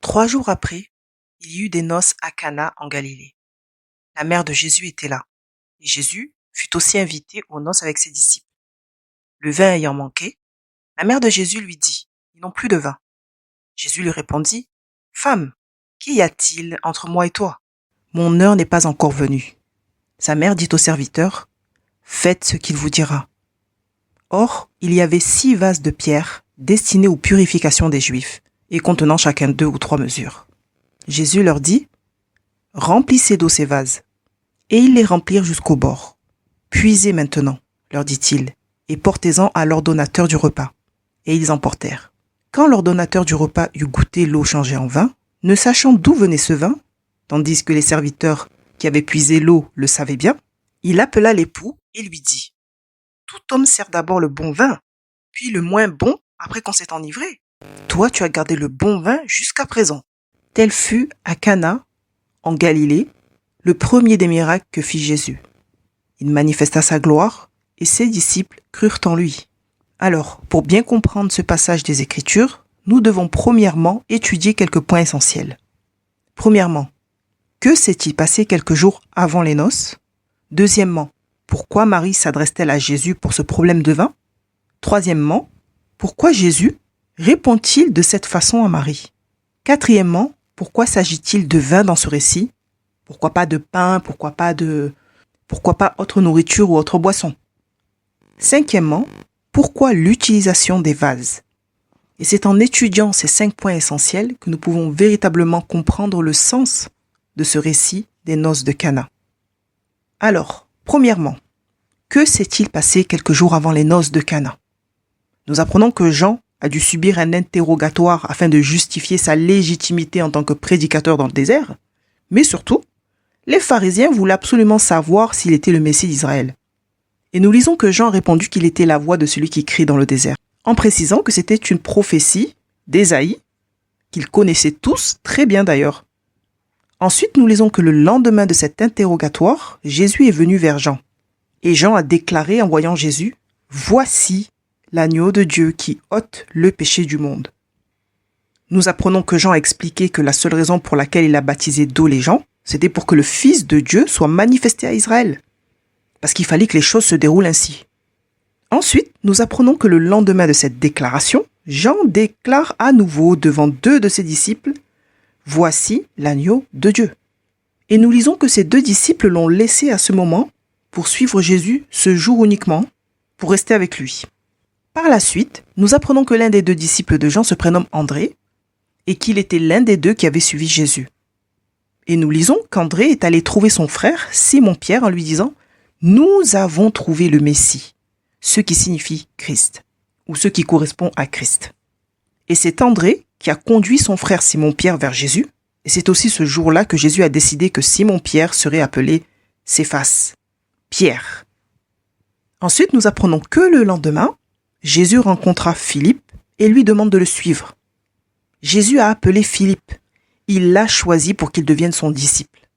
3 jours après, il y eut des noces à Cana en Galilée. La mère de Jésus était là, et Jésus fut aussi invité aux noces avec ses disciples. Le vin ayant manqué, la mère de Jésus lui dit, ils n'ont plus de vin. Jésus lui répondit, Femme, qu'y a-t-il entre moi et toi? Mon heure n'est pas encore venue. Sa mère dit au serviteur, Faites ce qu'il vous dira. Or, il y avait 6 vases de pierre destinés aux purifications des Juifs et contenant chacun 2 ou 3 mesures. Jésus leur dit, Remplissez d'eau ces vases. Et ils les remplirent jusqu'au bord. Puisez maintenant, leur dit-il, et portez-en à l'ordonnateur du repas. Et ils emportèrent. Quand l'ordonnateur du repas eut goûté l'eau changée en vin, ne sachant d'où venait ce vin, tandis que les serviteurs qui avaient puisé l'eau le savaient bien, il appela l'époux et lui dit, Tout homme sert d'abord le bon vin, puis le moins bon après qu'on s'est enivré. Toi, tu as gardé le bon vin jusqu'à présent. Tel fut à Cana, en Galilée, le premier des miracles que fit Jésus. Il manifesta sa gloire et ses disciples crurent en lui. Alors, pour bien comprendre ce passage des Écritures, nous devons premièrement étudier quelques points essentiels. Premièrement, que s'est-il passé quelques jours avant les noces? Deuxièmement, pourquoi Marie s'adresse-t-elle à Jésus pour ce problème de vin? Troisièmement, pourquoi Jésus répond-il de cette façon à Marie? Quatrièmement, pourquoi s'agit-il de vin dans ce récit? Pourquoi pas de pain? Pourquoi pas autre nourriture ou autre boisson? Cinquièmement, pourquoi l'utilisation des vases? Et c'est en étudiant ces 5 points essentiels que nous pouvons véritablement comprendre le sens de ce récit des noces de Cana. Alors, premièrement, que s'est-il passé quelques jours avant les noces de Cana? Nous apprenons que Jean a dû subir un interrogatoire afin de justifier sa légitimité en tant que prédicateur dans le désert, mais surtout, les pharisiens voulaient absolument savoir s'il était le Messie d'Israël. Et nous lisons que Jean a répondu qu'il était la voix de celui qui crie dans le désert, en précisant que c'était une prophétie d'Ésaïe, qu'ils connaissaient tous très bien d'ailleurs. Ensuite, nous lisons que le lendemain de cet interrogatoire, Jésus est venu vers Jean. Et Jean a déclaré en voyant Jésus, « Voici l'agneau de Dieu qui ôte le péché du monde. » Nous apprenons que Jean a expliqué que la seule raison pour laquelle il a baptisé d'eau les gens, c'était pour que le Fils de Dieu soit manifesté à Israël. Parce qu'il fallait que les choses se déroulent ainsi. Ensuite, nous apprenons que le lendemain de cette déclaration, Jean déclare à nouveau devant 2 de ses disciples, « Voici l'agneau de Dieu. » Et nous lisons que ces 2 disciples l'ont laissé à ce moment pour suivre Jésus ce jour uniquement, pour rester avec lui. Par la suite, nous apprenons que l'un des 2 disciples de Jean se prénomme André et qu'il était l'un des 2 qui avait suivi Jésus. Et nous lisons qu'André est allé trouver son frère, Simon-Pierre, en lui disant « Nous avons trouvé le Messie », ce qui signifie Christ, ou ce qui correspond à Christ. Et c'est André qui a conduit son frère Simon-Pierre vers Jésus, et c'est aussi ce jour-là que Jésus a décidé que Simon-Pierre serait appelé Céphas, Pierre. Ensuite, nous apprenons que le lendemain, Jésus rencontra Philippe et lui demande de le suivre. Jésus a appelé Philippe. Il l'a choisi pour qu'il devienne son disciple.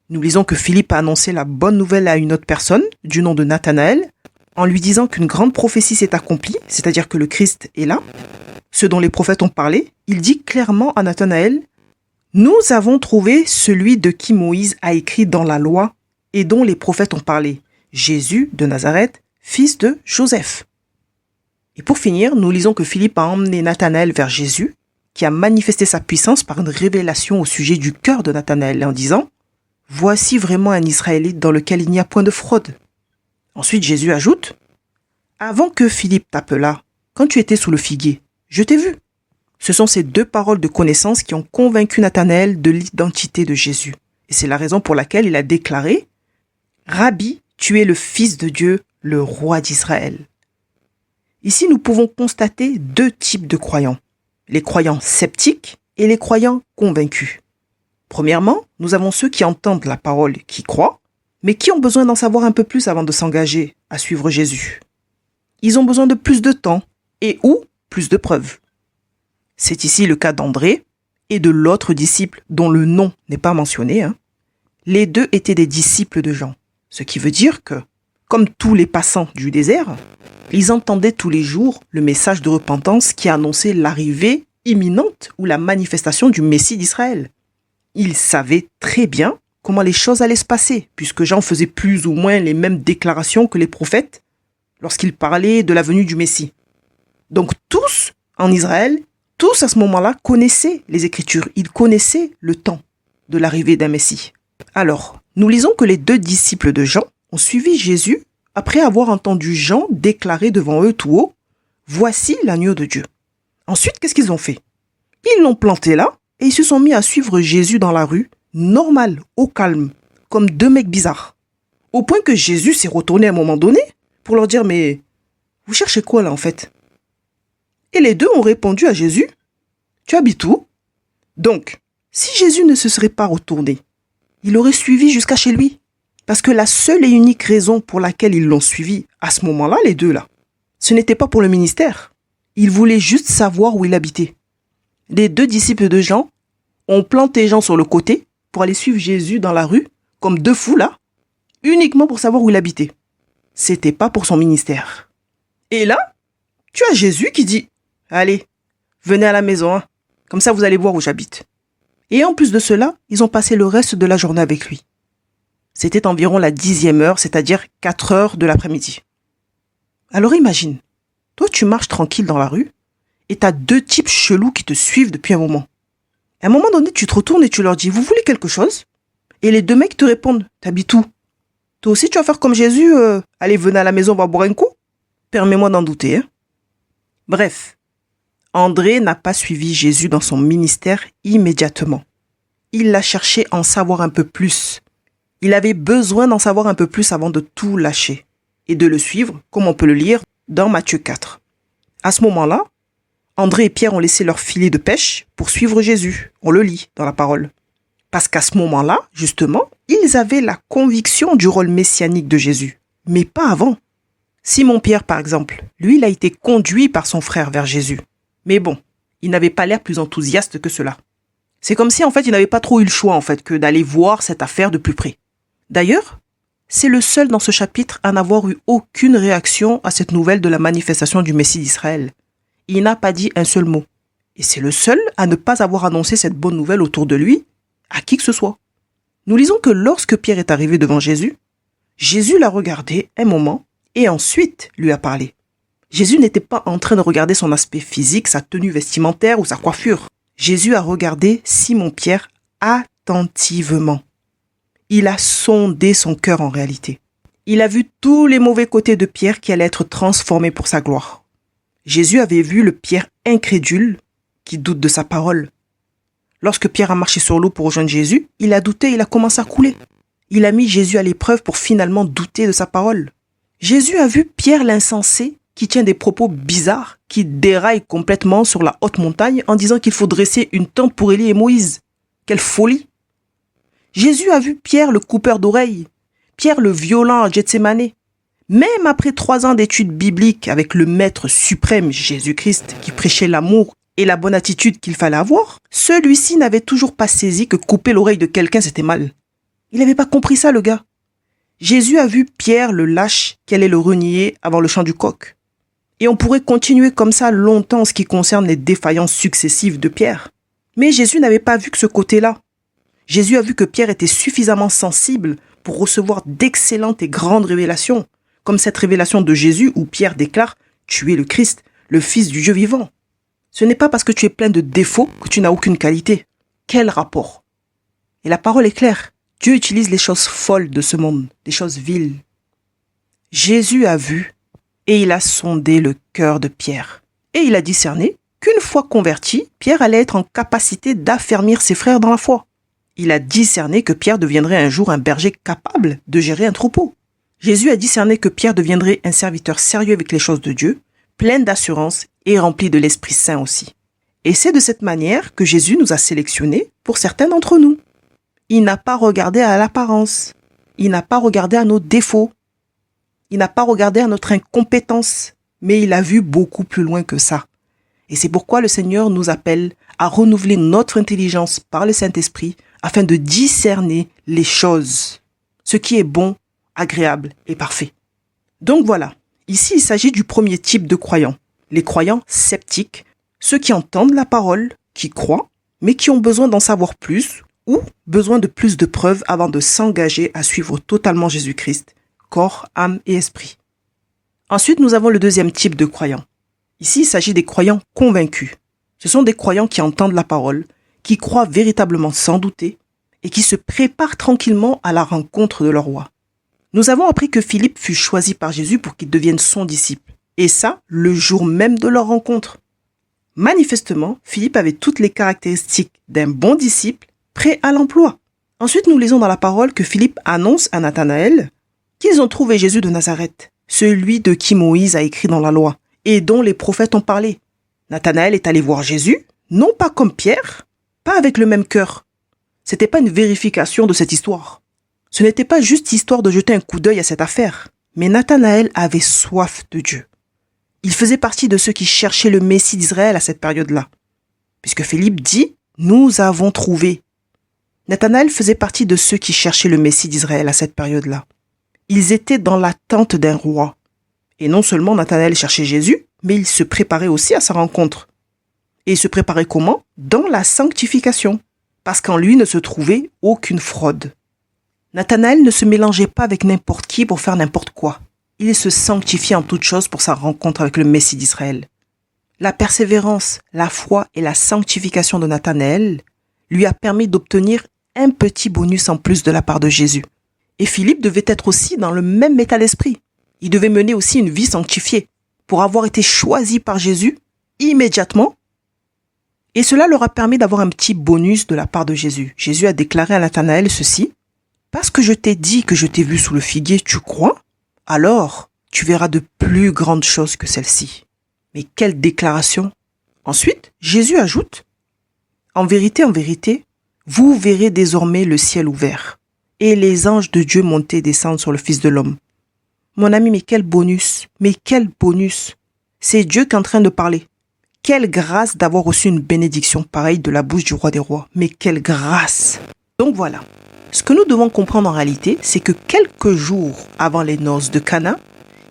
Nous lisons que Philippe a annoncé la bonne nouvelle à une autre personne, du nom de Nathanaël, en lui disant qu'une grande prophétie s'est accomplie, c'est-à-dire que le Christ est là. Ce dont les prophètes ont parlé, il dit clairement à Nathanaël, « Nous avons trouvé celui de qui Moïse a écrit dans la loi et dont les prophètes ont parlé, Jésus de Nazareth, fils de Joseph. » Et pour finir, nous lisons que Philippe a emmené Nathanaël vers Jésus, qui a manifesté sa puissance par une révélation au sujet du cœur de Nathanaël en disant « Voici vraiment un Israélite dans lequel il n'y a point de fraude. » Ensuite, Jésus ajoute « Avant que Philippe t'appelât, quand tu étais sous le figuier, je t'ai vu. » Ce sont ces 2 paroles de connaissance qui ont convaincu Nathanaël de l'identité de Jésus. Et c'est la raison pour laquelle il a déclaré « Rabbi, tu es le Fils de Dieu, le roi d'Israël. » Ici, nous pouvons constater 2 types de croyants. Les croyants sceptiques et les croyants convaincus. Premièrement, nous avons ceux qui entendent la parole, qui croient, mais qui ont besoin d'en savoir un peu plus avant de s'engager à suivre Jésus. Ils ont besoin de plus de temps et ou plus de preuves. C'est ici le cas d'André et de l'autre disciple dont le nom n'est pas mentionné. Les 2 étaient des disciples de Jean, ce qui veut dire que, comme tous les passants du désert, ils entendaient tous les jours le message de repentance qui annonçait l'arrivée imminente ou la manifestation du Messie d'Israël. Il savait très bien comment les choses allaient se passer, puisque Jean faisait plus ou moins les mêmes déclarations que les prophètes lorsqu'ils parlaient de la venue du Messie. Donc tous, en Israël, tous à ce moment-là connaissaient les Écritures, ils connaissaient le temps de l'arrivée d'un Messie. Alors, nous lisons que les 2 disciples de Jean ont suivi Jésus après avoir entendu Jean déclarer devant eux tout haut « Voici l'agneau de Dieu ». Ensuite, qu'est-ce qu'ils ont fait? Ils l'ont planté là et ils se sont mis à suivre Jésus dans la rue, normal, au calme, comme 2 mecs bizarres. Au point que Jésus s'est retourné à un moment donné pour leur dire « Mais vous cherchez quoi là en fait ?» Et les 2 ont répondu à Jésus « Tu habites où ?» Donc, si Jésus ne se serait pas retourné, il aurait suivi jusqu'à chez lui. Parce que la seule et unique raison pour laquelle ils l'ont suivi à ce moment-là, les 2 là, ce n'était pas pour le ministère. Ils voulaient juste savoir où il habitait. Les 2 disciples de Jean ont planté Jean sur le côté pour aller suivre Jésus dans la rue, comme 2 fous là, uniquement pour savoir où il habitait. C'était pas pour son ministère. Et là, tu as Jésus qui dit « Allez, venez à la maison, hein. Comme ça vous allez voir où j'habite. » Et en plus de cela, ils ont passé le reste de la journée avec lui. C'était environ la 10e heure, c'est-à-dire 4 heures de l'après-midi. Alors imagine, toi tu marches tranquille dans la rue et t'as 2 types chelous qui te suivent depuis un moment. À un moment donné, tu te retournes et tu leur dis « Vous voulez quelque chose ?» Et les 2 mecs te répondent « T'habites où ?» Toi aussi tu vas faire comme Jésus, allez venez à la maison, on va boire un coup. Permets-moi d'en douter. Hein. Bref, André n'a pas suivi Jésus dans son ministère immédiatement. Il l'a cherché à en savoir un peu plus. Il avait besoin d'en savoir un peu plus avant de tout lâcher et de le suivre, comme on peut le lire dans Matthieu 4. À ce moment-là, André et Pierre ont laissé leur filet de pêche pour suivre Jésus. On le lit dans la parole. Parce qu'à ce moment-là, justement, ils avaient la conviction du rôle messianique de Jésus, mais pas avant. Simon-Pierre, par exemple, lui, il a été conduit par son frère vers Jésus. Mais bon, il n'avait pas l'air plus enthousiaste que cela. C'est comme si, en fait, il n'avait pas trop eu le choix, en fait, que d'aller voir cette affaire de plus près. D'ailleurs, c'est le seul dans ce chapitre à n'avoir eu aucune réaction à cette nouvelle de la manifestation du Messie d'Israël. Il n'a pas dit un seul mot. Et c'est le seul à ne pas avoir annoncé cette bonne nouvelle autour de lui à qui que ce soit. Nous lisons que lorsque Pierre est arrivé devant Jésus, Jésus l'a regardé un moment et ensuite lui a parlé. Jésus n'était pas en train de regarder son aspect physique, sa tenue vestimentaire ou sa coiffure. Jésus a regardé Simon-Pierre attentivement. Il a sondé son cœur en réalité. Il a vu tous les mauvais côtés de Pierre qui allaient être transformés pour sa gloire. Jésus avait vu le Pierre incrédule qui doute de sa parole. Lorsque Pierre a marché sur l'eau pour rejoindre Jésus, il a douté, il a commencé à couler. Il a mis Jésus à l'épreuve pour finalement douter de sa parole. Jésus a vu Pierre l'insensé qui tient des propos bizarres, qui déraille complètement sur la haute montagne en disant qu'il faut dresser une tente pour Élie et Moïse. Quelle folie! Jésus a vu Pierre le coupeur d'oreilles, Pierre le violent à Gethsémané. Même après 3 ans d'études bibliques avec le maître suprême Jésus-Christ qui prêchait l'amour et la bonne attitude qu'il fallait avoir, celui-ci n'avait toujours pas saisi que couper l'oreille de quelqu'un c'était mal. Il n'avait pas compris ça, le gars. Jésus a vu Pierre le lâche qui allait le renier avant le chant du coq. Et on pourrait continuer comme ça longtemps en ce qui concerne les défaillances successives de Pierre. Mais Jésus n'avait pas vu que ce côté-là. Jésus a vu que Pierre était suffisamment sensible pour recevoir d'excellentes et grandes révélations, comme cette révélation de Jésus où Pierre déclare « Tu es le Christ, le Fils du Dieu vivant ». Ce n'est pas parce que tu es plein de défauts que tu n'as aucune qualité. Quel rapport? Et la parole est claire. Dieu utilise les choses folles de ce monde, les choses viles. Jésus a vu et il a sondé le cœur de Pierre. Et il a discerné qu'une fois converti, Pierre allait être en capacité d'affermir ses frères dans la foi. Il a discerné que Pierre deviendrait un jour un berger capable de gérer un troupeau. Jésus a discerné que Pierre deviendrait un serviteur sérieux avec les choses de Dieu, plein d'assurance et rempli de l'Esprit Saint aussi. Et c'est de cette manière que Jésus nous a sélectionnés pour certains d'entre nous. Il n'a pas regardé à l'apparence. Il n'a pas regardé à nos défauts. Il n'a pas regardé à notre incompétence. Mais il a vu beaucoup plus loin que ça. Et c'est pourquoi le Seigneur nous appelle à renouveler notre intelligence par le Saint-Esprit afin de discerner les choses, ce qui est bon, agréable et parfait. Donc voilà, ici il s'agit du premier type de croyants, les croyants sceptiques, ceux qui entendent la parole, qui croient, mais qui ont besoin d'en savoir plus ou besoin de plus de preuves avant de s'engager à suivre totalement Jésus-Christ, corps, âme et esprit. Ensuite, nous avons le deuxième type de croyants. Ici, il s'agit des croyants convaincus. Ce sont des croyants qui entendent la parole, qui croient véritablement sans douter et qui se préparent tranquillement à la rencontre de leur roi. Nous avons appris que Philippe fut choisi par Jésus pour qu'il devienne son disciple. Et ça, le jour même de leur rencontre. Manifestement, Philippe avait toutes les caractéristiques d'un bon disciple prêt à l'emploi. Ensuite, nous lisons dans la parole que Philippe annonce à Nathanaël qu'ils ont trouvé Jésus de Nazareth, celui de qui Moïse a écrit dans la loi et dont les prophètes ont parlé. Nathanaël est allé voir Jésus, non pas comme Pierre, pas avec le même cœur. C'était pas une vérification de cette histoire. Ce n'était pas juste histoire de jeter un coup d'œil à cette affaire, mais Nathanaël avait soif de Dieu. Il faisait partie de ceux qui cherchaient le Messie d'Israël à cette période-là. Puisque Philippe dit « Nous avons trouvé ». Nathanaël faisait partie de ceux qui cherchaient le Messie d'Israël à cette période-là. Ils étaient dans l'attente d'un roi. Et non seulement Nathanaël cherchait Jésus, mais il se préparait aussi à sa rencontre. Et il se préparait comment? Dans la sanctification. Parce qu'en lui ne se trouvait aucune fraude. Nathanaël ne se mélangeait pas avec n'importe qui pour faire n'importe quoi. Il se sanctifiait en toutes choses pour sa rencontre avec le Messie d'Israël. La persévérance, la foi et la sanctification de Nathanaël lui a permis d'obtenir un petit bonus en plus de la part de Jésus. Et Philippe devait être aussi dans le même état d'esprit. Il devait mener aussi une vie sanctifiée pour avoir été choisi par Jésus immédiatement. Et cela leur a permis d'avoir un petit bonus de la part de Jésus. Jésus a déclaré à Nathanaël ceci: « Parce que je t'ai dit que je t'ai vu sous le figuier, tu crois ? Alors, tu verras de plus grandes choses que celles-ci. » Mais quelle déclaration! Ensuite, Jésus ajoute: « En vérité, vous verrez désormais le ciel ouvert et les anges de Dieu monter et descendre sur le Fils de l'homme. » Mon ami, mais quel bonus! Mais quel bonus! C'est Dieu qui est en train de parler. Quelle grâce d'avoir reçu une bénédiction pareille de la bouche du roi des rois. Mais quelle grâce! Donc voilà. Ce que nous devons comprendre en réalité, c'est que quelques jours avant les noces de Cana,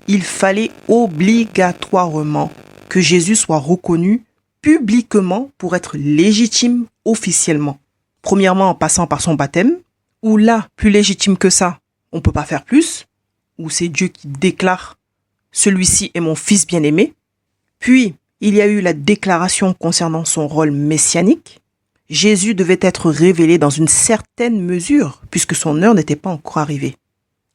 il fallait obligatoirement que Jésus soit reconnu publiquement pour être légitime officiellement. Premièrement, en passant par son baptême, où là, plus légitime que ça, on ne peut pas faire plus, où c'est Dieu qui déclare « Celui-ci est mon fils bien-aimé ». Puis, il y a eu la déclaration concernant son rôle messianique. Jésus devait être révélé dans une certaine mesure, puisque son heure n'était pas encore arrivée.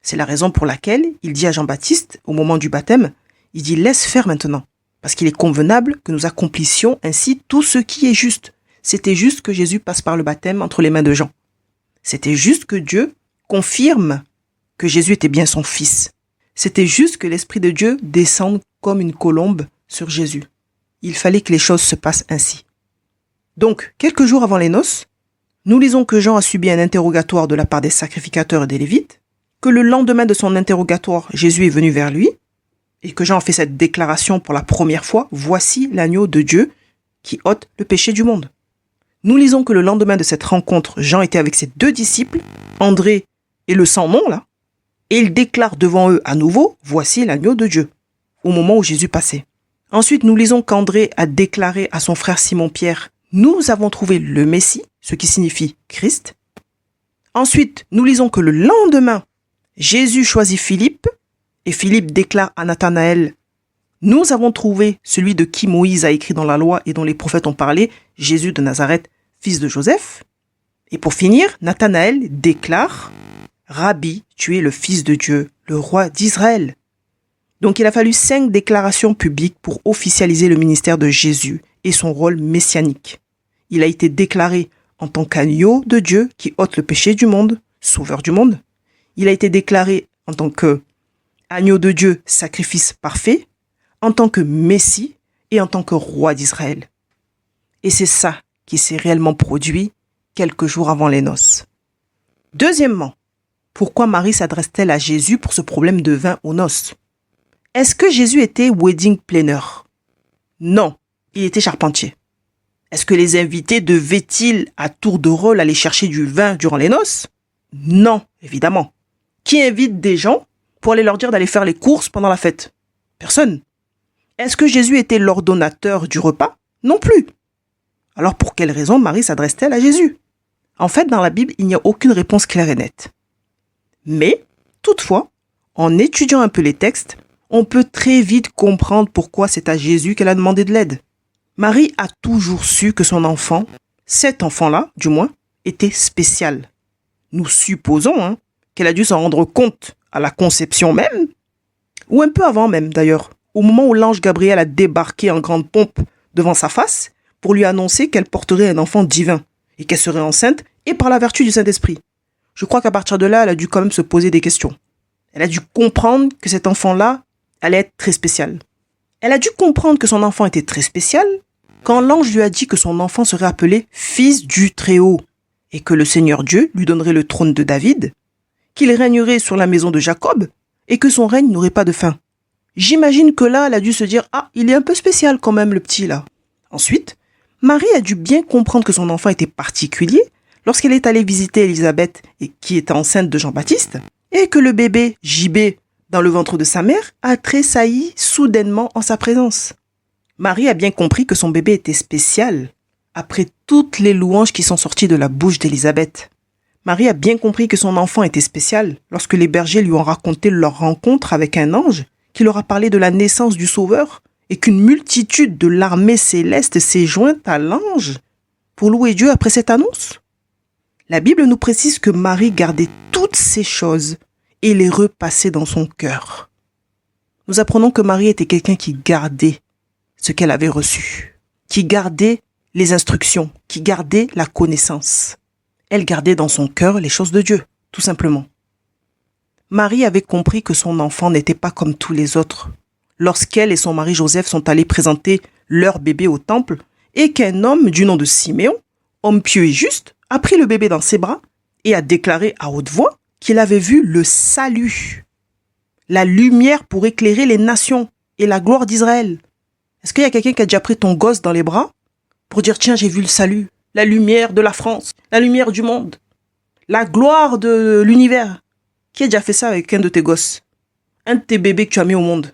C'est la raison pour laquelle il dit à Jean-Baptiste, au moment du baptême, il dit « Laisse faire maintenant ». Parce qu'il est convenable que nous accomplissions ainsi tout ce qui est juste. C'était juste que Jésus passe par le baptême entre les mains de Jean. C'était juste que Dieu confirme que Jésus était bien son fils. C'était juste que l'Esprit de Dieu descende comme une colombe sur Jésus. Il fallait que les choses se passent ainsi. Donc, quelques jours avant les noces, nous lisons que Jean a subi un interrogatoire de la part des sacrificateurs et des Lévites, que le lendemain de son interrogatoire, Jésus est venu vers lui, et que Jean a fait cette déclaration pour la première fois, « Voici l'agneau de Dieu qui ôte le péché du monde ». Nous lisons que le lendemain de cette rencontre, Jean était avec ses deux disciples, André et le sans-nom là, et il déclare devant eux à nouveau « Voici l'agneau de Dieu », au moment où Jésus passait. Ensuite, nous lisons qu'André a déclaré à son frère Simon-Pierre « Nous avons trouvé le Messie », ce qui signifie Christ. Ensuite, nous lisons que le lendemain, Jésus choisit Philippe, et Philippe déclare à Nathanaël « Nous avons trouvé celui de qui Moïse a écrit dans la loi et dont les prophètes ont parlé, Jésus de Nazareth, fils de Joseph. » Et pour finir, Nathanaël déclare « Rabbi, tu es le Fils de Dieu, le roi d'Israël. » Donc il a fallu 5 déclarations publiques pour officialiser le ministère de Jésus et son rôle messianique. Il a été déclaré en tant qu'agneau de Dieu qui ôte le péché du monde, sauveur du monde. Il a été déclaré en tant qu'agneau de Dieu, sacrifice parfait, en tant que Messie et en tant que roi d'Israël. Et c'est ça qui s'est réellement produit quelques jours avant les noces. Deuxièmement, pourquoi Marie s'adresse-t-elle à Jésus pour ce problème de vin aux noces? Est-ce que Jésus était wedding planner? Non, il était charpentier. Est-ce que les invités devaient-ils à tour de rôle aller chercher du vin durant les noces? Non, évidemment. Qui invite des gens pour aller leur dire d'aller faire les courses pendant la fête? Personne. Est-ce que Jésus était l'ordonnateur du repas? Non plus. Alors pour quelle raison Marie s'adresse-t-elle à Jésus? En fait, dans la Bible, il n'y a aucune réponse claire et nette. Mais, toutefois, en étudiant un peu les textes, on peut très vite comprendre pourquoi c'est à Jésus qu'elle a demandé de l'aide. Marie a toujours su que son enfant, cet enfant-là, du moins, était spécial. Nous supposons qu'elle a dû s'en rendre compte à la conception même, ou un peu avant même d'ailleurs, au moment où l'ange Gabriel a débarqué en grande pompe devant sa face pour lui annoncer qu'elle porterait un enfant divin et qu'elle serait enceinte et par la vertu du Saint-Esprit. Je crois qu'à partir de là, elle a dû quand même se poser des questions. Elle a dû comprendre que cet enfant-là allait être très spécial. Elle a dû comprendre que son enfant était très spécial quand l'ange lui a dit que son enfant serait appelé Fils du Très-Haut et que le Seigneur Dieu lui donnerait le trône de David, qu'il régnerait sur la maison de Jacob et que son règne n'aurait pas de fin. J'imagine que là, elle a dû se dire « Ah, il est un peu spécial quand même le petit là ». Ensuite, Marie a dû bien comprendre que son enfant était particulier lorsqu'elle est allée visiter Élisabeth et qui était enceinte de Jean-Baptiste et que le bébé JB dans le ventre de sa mère a tressailli soudainement en sa présence. Marie a bien compris que son bébé était spécial après toutes les louanges qui sont sorties de la bouche d'Élisabeth. Marie a bien compris que son enfant était spécial lorsque les bergers lui ont raconté leur rencontre avec un ange qui leur a parlé de la naissance du Sauveur et qu'une multitude de l'armée céleste s'est jointe à l'ange pour louer Dieu après cette annonce. La Bible nous précise que Marie gardait toutes ces choses et les repassait dans son cœur. Nous apprenons que Marie était quelqu'un qui gardait ce qu'elle avait reçu, qui gardait les instructions, qui gardait la connaissance. Elle gardait dans son cœur les choses de Dieu, tout simplement. Marie avait compris que son enfant n'était pas comme tous les autres. Lorsqu'elle et son mari Joseph sont allés présenter leur bébé au temple et qu'un homme du nom de Siméon, homme pieux et juste, a pris le bébé dans ses bras et a déclaré à haute voix qu'il avait vu le salut, la lumière pour éclairer les nations et la gloire d'Israël. Est-ce qu'il y a quelqu'un qui a déjà pris ton gosse dans les bras pour dire « Tiens, j'ai vu le salut, la lumière de la France, la lumière du monde, la gloire de l'univers ». Qui a déjà fait ça avec un de tes gosses? Un de tes bébés que tu as mis au monde?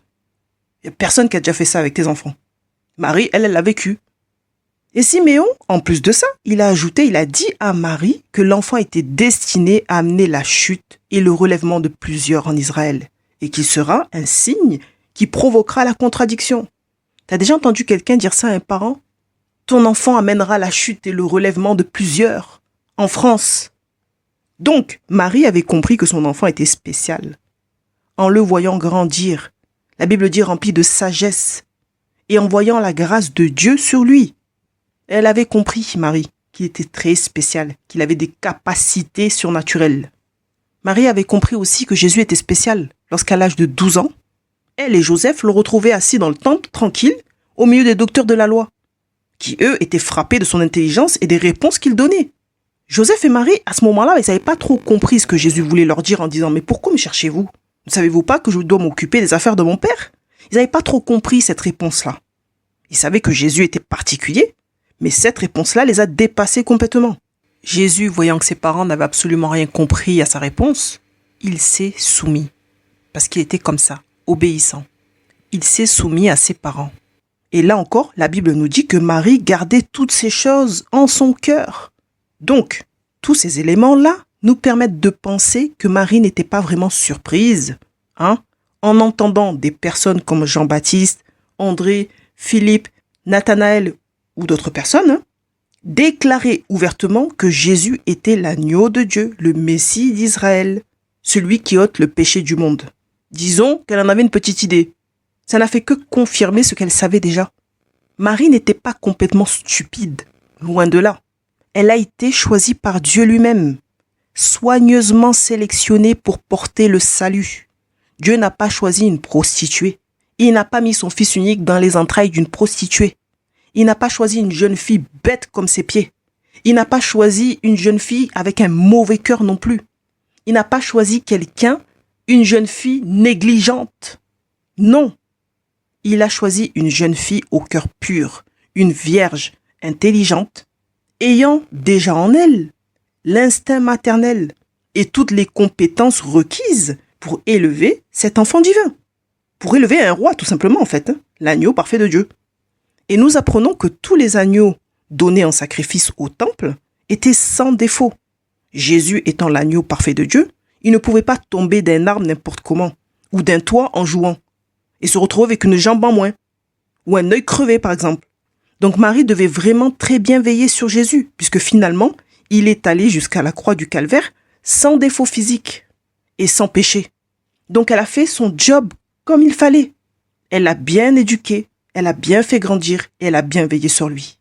Il n'y a personne qui a déjà fait ça avec tes enfants. Marie, elle l'a vécu. Et Siméon, en plus de ça, il a dit à Marie que l'enfant était destiné à amener la chute et le relèvement de plusieurs en Israël et qu'il sera un signe qui provoquera la contradiction. T'as déjà entendu quelqu'un dire ça à un parent? Ton enfant amènera la chute et le relèvement de plusieurs en France. Donc, Marie avait compris que son enfant était spécial. En le voyant grandir, la Bible dit rempli de sagesse, et en voyant la grâce de Dieu sur lui. Elle avait compris, Marie, qu'il était très spécial, qu'il avait des capacités surnaturelles. Marie avait compris aussi que Jésus était spécial lorsqu'à l'âge de 12 ans, elle et Joseph le retrouvaient assis dans le temple, tranquille, au milieu des docteurs de la loi, qui eux étaient frappés de son intelligence et des réponses qu'il donnait. Joseph et Marie, à ce moment-là, ils n'avaient pas trop compris ce que Jésus voulait leur dire en disant « Mais pourquoi me cherchez-vous? Ne savez-vous pas que je dois m'occuper des affaires de mon Père ?» Ils n'avaient pas trop compris cette réponse-là. Ils savaient que Jésus était particulier, mais cette réponse-là les a dépassés complètement. Jésus, voyant que ses parents n'avaient absolument rien compris à sa réponse, il s'est soumis. Parce qu'il était comme ça, obéissant. Il s'est soumis à ses parents. Et là encore, la Bible nous dit que Marie gardait toutes ces choses en son cœur. Donc, tous ces éléments-là nous permettent de penser que Marie n'était pas vraiment surprise, en entendant des personnes comme Jean-Baptiste, André, Philippe, Nathanaël ou d'autres personnes, déclarer ouvertement que Jésus était l'agneau de Dieu, le Messie d'Israël, celui qui ôte le péché du monde. Disons qu'elle en avait une petite idée. Ça n'a fait que confirmer ce qu'elle savait déjà. Marie n'était pas complètement stupide, loin de là. Elle a été choisie par Dieu lui-même, soigneusement sélectionnée pour porter le salut. Dieu n'a pas choisi une prostituée. Il n'a pas mis son fils unique dans les entrailles d'une prostituée. Il n'a pas choisi une jeune fille bête comme ses pieds. Il n'a pas choisi une jeune fille avec un mauvais cœur non plus. Il n'a pas choisi quelqu'un, une jeune fille négligente. Non. Il a choisi une jeune fille au cœur pur, une vierge intelligente, ayant déjà en elle l'instinct maternel et toutes les compétences requises pour élever cet enfant divin. Pour élever un roi, tout simplement, en fait, l'agneau parfait de Dieu. Et nous apprenons que tous les agneaux donnés en sacrifice au temple étaient sans défaut. Jésus étant l'agneau parfait de Dieu, il ne pouvait pas tomber d'un arbre n'importe comment, ou d'un toit en jouant, et se retrouver avec une jambe en moins, ou un œil crevé par exemple. Donc Marie devait vraiment très bien veiller sur Jésus, puisque finalement, il est allé jusqu'à la croix du calvaire sans défaut physique et sans péché. Donc elle a fait son job comme il fallait. Elle l'a bien éduqué, elle a bien fait grandir et elle a bien veillé sur lui.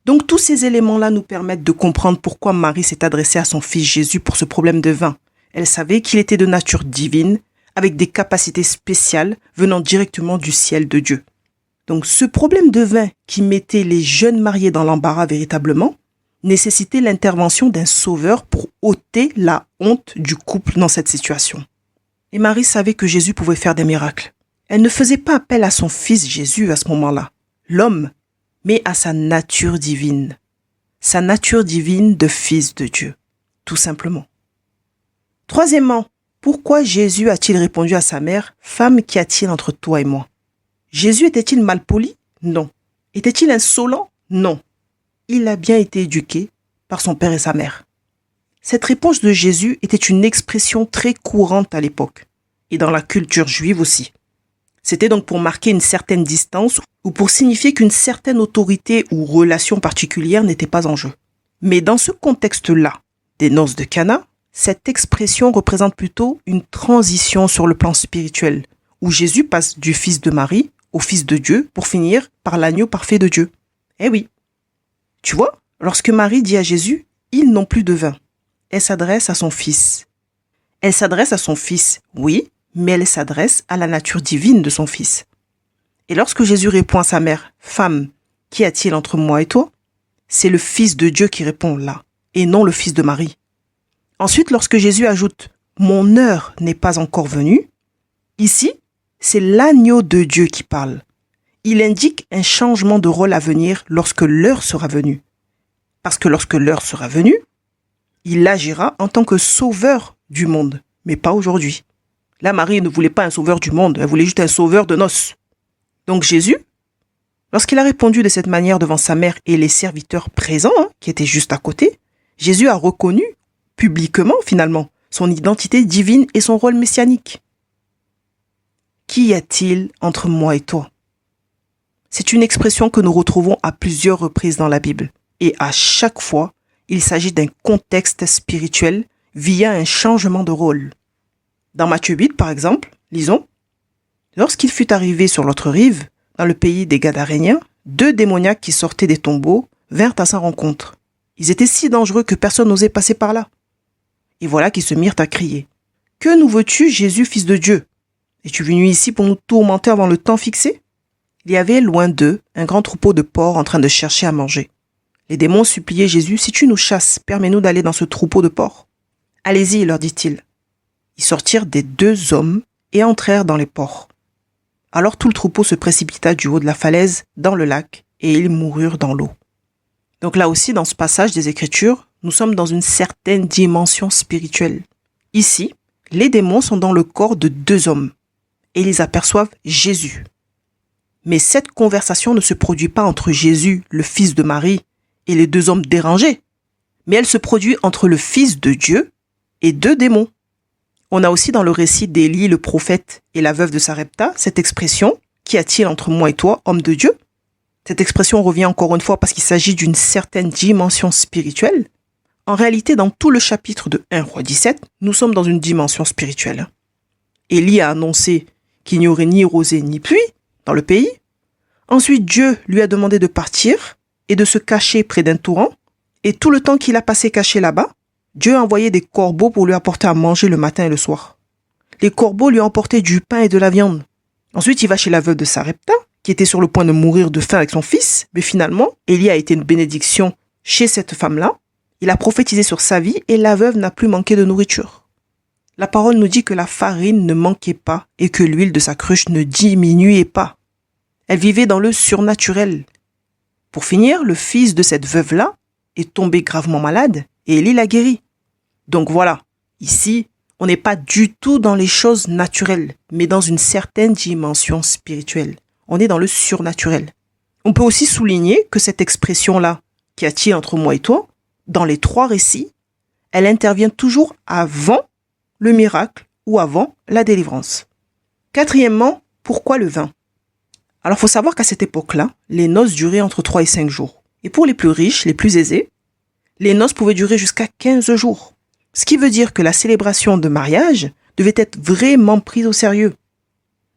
Donc tous ces éléments-là nous permettent de comprendre pourquoi Marie s'est adressée à son fils Jésus pour ce problème de vin. Elle savait qu'il était de nature divine, avec des capacités spéciales venant directement du ciel de Dieu. Donc ce problème de vin qui mettait les jeunes mariés dans l'embarras véritablement, nécessitait l'intervention d'un sauveur pour ôter la honte du couple dans cette situation. Et Marie savait que Jésus pouvait faire des miracles. Elle ne faisait pas appel à son fils Jésus à ce moment-là, l'homme, mais à sa nature divine. Sa nature divine de fils de Dieu, tout simplement. Troisièmement, pourquoi Jésus a-t-il répondu à sa mère « Femme, qu'y a-t-il entre toi et moi ?» Jésus était-il malpoli? Non. Était-il insolent? Non. Il a bien été éduqué par son père et sa mère. Cette réponse de Jésus était une expression très courante à l'époque, et dans la culture juive aussi. C'était donc pour marquer une certaine distance ou pour signifier qu'une certaine autorité ou relation particulière n'était pas en jeu. Mais dans ce contexte-là, des noces de Cana, cette expression représente plutôt une transition sur le plan spirituel, où Jésus passe du fils de Marie au fils de Dieu pour finir par l'agneau parfait de Dieu. Eh oui. Tu vois, lorsque Marie dit à Jésus « Ils n'ont plus de vin », elle s'adresse à son fils. Elle s'adresse à son fils, oui, mais elle s'adresse à la nature divine de son fils. Et lorsque Jésus répond à sa mère « Femme, qu'y a-t-il entre moi et toi ?» c'est le Fils de Dieu qui répond là, et non le fils de Marie. Ensuite, lorsque Jésus ajoute « Mon heure n'est pas encore venue », ici, c'est l'agneau de Dieu qui parle. Il indique un changement de rôle à venir lorsque l'heure sera venue. Parce que lorsque l'heure sera venue, il agira en tant que sauveur du monde, mais pas aujourd'hui. Là, Marie ne voulait pas un sauveur du monde, elle voulait juste un sauveur de noces. Donc Jésus, lorsqu'il a répondu de cette manière devant sa mère et les serviteurs présents, qui étaient juste à côté, Jésus a reconnu, publiquement finalement, son identité divine et son rôle messianique. Qu'y a-t-il entre moi et toi? C'est une expression que nous retrouvons à plusieurs reprises dans la Bible. Et à chaque fois, il s'agit d'un contexte spirituel via un changement de rôle. Dans Matthieu 8, par exemple, lisons « Lorsqu'il fut arrivé sur l'autre rive, dans le pays des Gadaréniens, 2 démoniaques qui sortaient des tombeaux vinrent à sa rencontre. Ils étaient si dangereux que personne n'osait passer par là. Et voilà qu'ils se mirent à crier « Que nous veux-tu, Jésus, fils de Dieu? Es-tu venu ici pour nous tourmenter avant le temps fixé ?» Il y avait loin d'eux un grand troupeau de porcs en train de chercher à manger. Les démons suppliaient Jésus, « Si tu nous chasses, permets-nous d'aller dans ce troupeau de porcs. » « Allez-y, leur dit-il. » Ils sortirent des 2 hommes et entrèrent dans les porcs. Alors tout le troupeau se précipita du haut de la falaise dans le lac et ils moururent dans l'eau. Donc là aussi, dans ce passage des Écritures, nous sommes dans une certaine dimension spirituelle. Ici, les démons sont dans le corps de 2 hommes et ils aperçoivent Jésus. Mais cette conversation ne se produit pas entre Jésus, le fils de Marie, et les 2 hommes dérangés, mais elle se produit entre le Fils de Dieu et 2 démons. On a aussi dans le récit d'Élie le prophète et la veuve de Sarepta cette expression « Qu'y a-t-il entre moi et toi, homme de Dieu ?» Cette expression revient encore une fois parce qu'il s'agit d'une certaine dimension spirituelle. En réalité, dans tout le chapitre de 1 Roi 17, nous sommes dans une dimension spirituelle. Élie a annoncé qu'il n'y aurait ni rosée ni pluie dans le pays. Ensuite, Dieu lui a demandé de partir et de se cacher près d'un torrent. Et tout le temps qu'il a passé caché là-bas, Dieu a envoyé des corbeaux pour lui apporter à manger le matin et le soir. Les corbeaux lui ont apporté du pain et de la viande. Ensuite, il va chez la veuve de Sarepta, qui était sur le point de mourir de faim avec son fils. Mais finalement, Élie a été une bénédiction chez cette femme-là. Il a prophétisé sur sa vie et la veuve n'a plus manqué de nourriture. La parole nous dit que la farine ne manquait pas et que l'huile de sa cruche ne diminuait pas. Elle vivait dans le surnaturel. Pour finir, le fils de cette veuve-là est tombé gravement malade et Élie l'a guéri. Donc voilà, ici, on n'est pas du tout dans les choses naturelles, mais dans une certaine dimension spirituelle. On est dans le surnaturel. On peut aussi souligner que cette expression-là, qu'y a-t-il entre moi et toi, dans les 3 récits, elle intervient toujours avant le miracle ou avant la délivrance. Quatrièmement, pourquoi le vin? Alors, il faut savoir qu'à cette époque-là, les noces duraient entre 3 et 5 jours. Et pour les plus riches, les plus aisés, les noces pouvaient durer jusqu'à 15 jours. Ce qui veut dire que la célébration de mariage devait être vraiment prise au sérieux.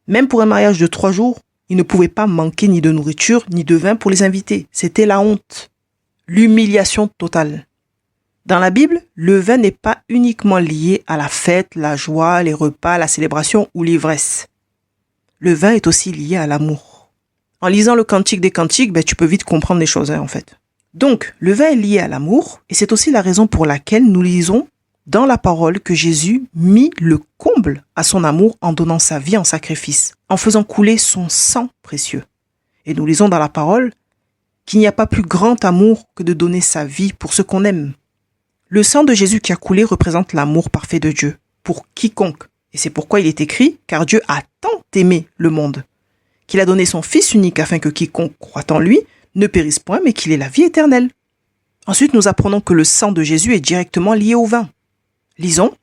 Même pour un mariage de 3 jours, il ne pouvait pas manquer ni de nourriture ni de vin pour les invités. C'était la honte, l'humiliation totale. Dans la Bible, le vin n'est pas uniquement lié à la fête, la joie, les repas, la célébration ou l'ivresse. Le vin est aussi lié à l'amour. En lisant le Cantique des Cantiques, tu peux vite comprendre les choses en fait. Donc, le vin est lié à l'amour et c'est aussi la raison pour laquelle nous lisons dans la parole que Jésus mit le comble à son amour en donnant sa vie en sacrifice, en faisant couler son sang précieux. Et nous lisons dans la parole qu'il n'y a pas plus grand amour que de donner sa vie pour ce qu'on aime. Le sang de Jésus qui a coulé représente l'amour parfait de Dieu pour quiconque. Et c'est pourquoi il est écrit, car Dieu a tant aimé le monde, qu'il a donné son Fils unique afin que quiconque croit en lui ne périsse point, mais qu'il ait la vie éternelle. Ensuite, nous apprenons que le sang de Jésus est directement lié au vin. Lisons,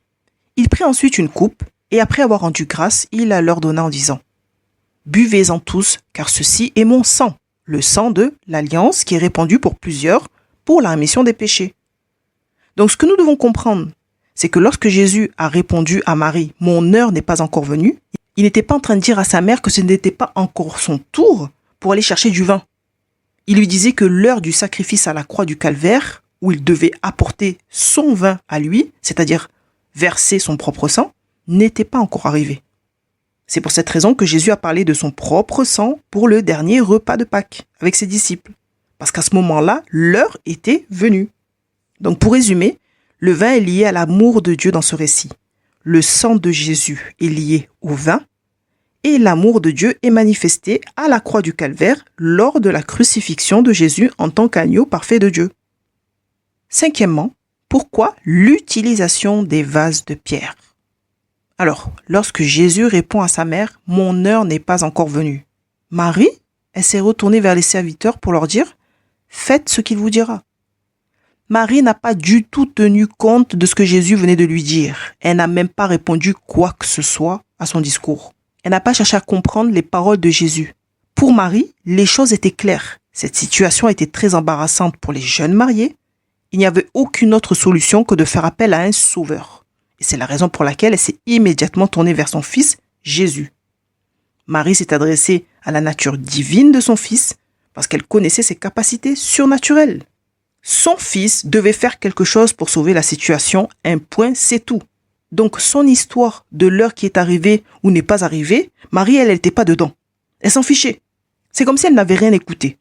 il prit ensuite une coupe, et après avoir rendu grâce, il la leur donna en disant, « Buvez-en tous, car ceci est mon sang, le sang de l'alliance qui est répandu pour plusieurs pour la rémission des péchés. » Donc ce que nous devons comprendre, c'est que lorsque Jésus a répondu à Marie « Mon heure n'est pas encore venue », il n'était pas en train de dire à sa mère que ce n'était pas encore son tour pour aller chercher du vin. Il lui disait que l'heure du sacrifice à la croix du calvaire, où il devait apporter son vin à lui, c'est-à-dire verser son propre sang, n'était pas encore arrivée. C'est pour cette raison que Jésus a parlé de son propre sang pour le dernier repas de Pâques avec ses disciples. Parce qu'à ce moment-là, l'heure était venue. Donc pour résumer, le vin est lié à l'amour de Dieu dans ce récit. Le sang de Jésus est lié au vin et l'amour de Dieu est manifesté à la croix du calvaire lors de la crucifixion de Jésus en tant qu'agneau parfait de Dieu. Cinquièmement, pourquoi l'utilisation des vases de pierre? Alors, lorsque Jésus répond à sa mère « Mon heure n'est pas encore venue », Marie, elle s'est retournée vers les serviteurs pour leur dire « Faites ce qu'il vous dira ». Marie n'a pas du tout tenu compte de ce que Jésus venait de lui dire. Elle n'a même pas répondu quoi que ce soit à son discours. Elle n'a pas cherché à comprendre les paroles de Jésus. Pour Marie, les choses étaient claires. Cette situation était très embarrassante pour les jeunes mariés. Il n'y avait aucune autre solution que de faire appel à un sauveur. Et c'est la raison pour laquelle elle s'est immédiatement tournée vers son fils, Jésus. Marie s'est adressée à la nature divine de son fils parce qu'elle connaissait ses capacités surnaturelles. Son fils devait faire quelque chose pour sauver la situation, un point, c'est tout. Donc son histoire de l'heure qui est arrivée ou n'est pas arrivée, Marie, elle n'était pas dedans. Elle s'en fichait. C'est comme si elle n'avait rien écouté.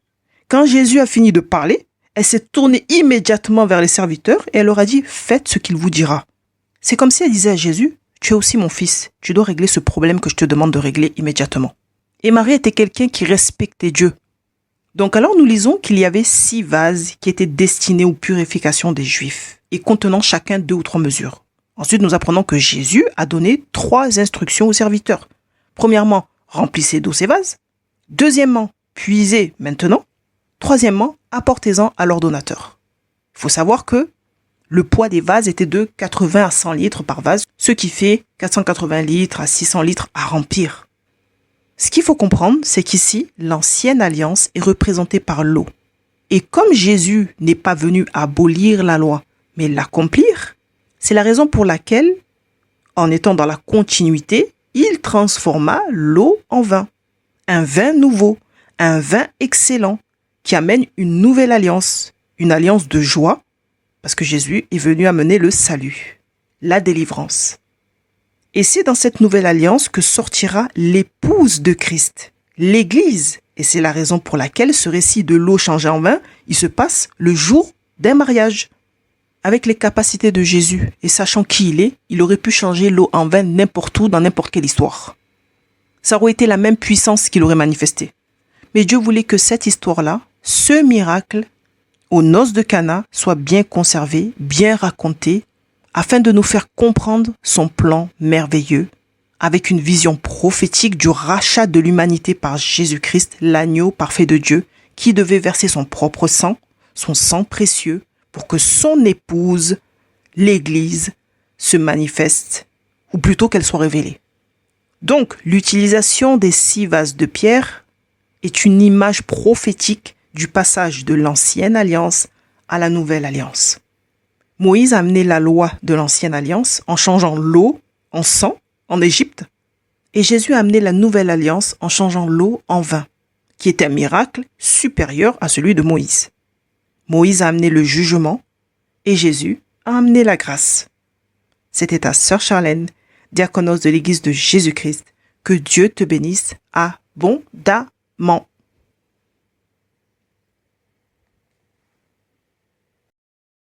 Quand Jésus a fini de parler, elle s'est tournée immédiatement vers les serviteurs et elle leur a dit « Faites ce qu'il vous dira ». C'est comme si elle disait à Jésus « Tu es aussi mon fils, tu dois régler ce problème que je te demande de régler immédiatement ». Et Marie était quelqu'un qui respectait Dieu. Donc alors nous lisons qu'il y avait 6 vases qui étaient destinés aux purifications des Juifs et contenant chacun 2 ou 3 mesures. Ensuite nous apprenons que Jésus a donné 3 instructions aux serviteurs. Premièrement, remplissez d'eau ces vases. Deuxièmement, puisez maintenant. Troisièmement, apportez-en à l'ordonnateur. Il faut savoir que le poids des vases était de 80 à 100 litres par vase, ce qui fait 480 litres à 600 litres à remplir. Ce qu'il faut comprendre, c'est qu'ici, l'ancienne alliance est représentée par l'eau. Et comme Jésus n'est pas venu abolir la loi, mais l'accomplir, c'est la raison pour laquelle, en étant dans la continuité, il transforma l'eau en vin. Un vin nouveau, un vin excellent, qui amène une nouvelle alliance, une alliance de joie, parce que Jésus est venu amener le salut, la délivrance. Et c'est dans cette nouvelle alliance que sortira l'épouse de Christ, l'Église. Et c'est la raison pour laquelle ce récit de l'eau changée en vin, il se passe le jour d'un mariage. Avec les capacités de Jésus et sachant qui il est, il aurait pu changer l'eau en vin n'importe où, dans n'importe quelle histoire. Ça aurait été la même puissance qu'il aurait manifestée. Mais Dieu voulait que cette histoire-là, ce miracle, aux noces de Cana, soit bien conservé, bien raconté, afin de nous faire comprendre son plan merveilleux, avec une vision prophétique du rachat de l'humanité par Jésus-Christ, l'agneau parfait de Dieu, qui devait verser son propre sang, son sang précieux, pour que son épouse, l'Église, se manifeste, ou plutôt qu'elle soit révélée. Donc, l'utilisation des 6 vases de pierre est une image prophétique du passage de l'ancienne alliance à la nouvelle alliance. Moïse a amené la loi de l'ancienne alliance en changeant l'eau en sang en Égypte, et Jésus a amené la nouvelle alliance en changeant l'eau en vin, qui est un miracle supérieur à celui de Moïse. Moïse a amené le jugement et Jésus a amené la grâce. C'était ta sœur Charlène, diaconose de l'Église de Jésus-Christ. Que Dieu te bénisse abondamment.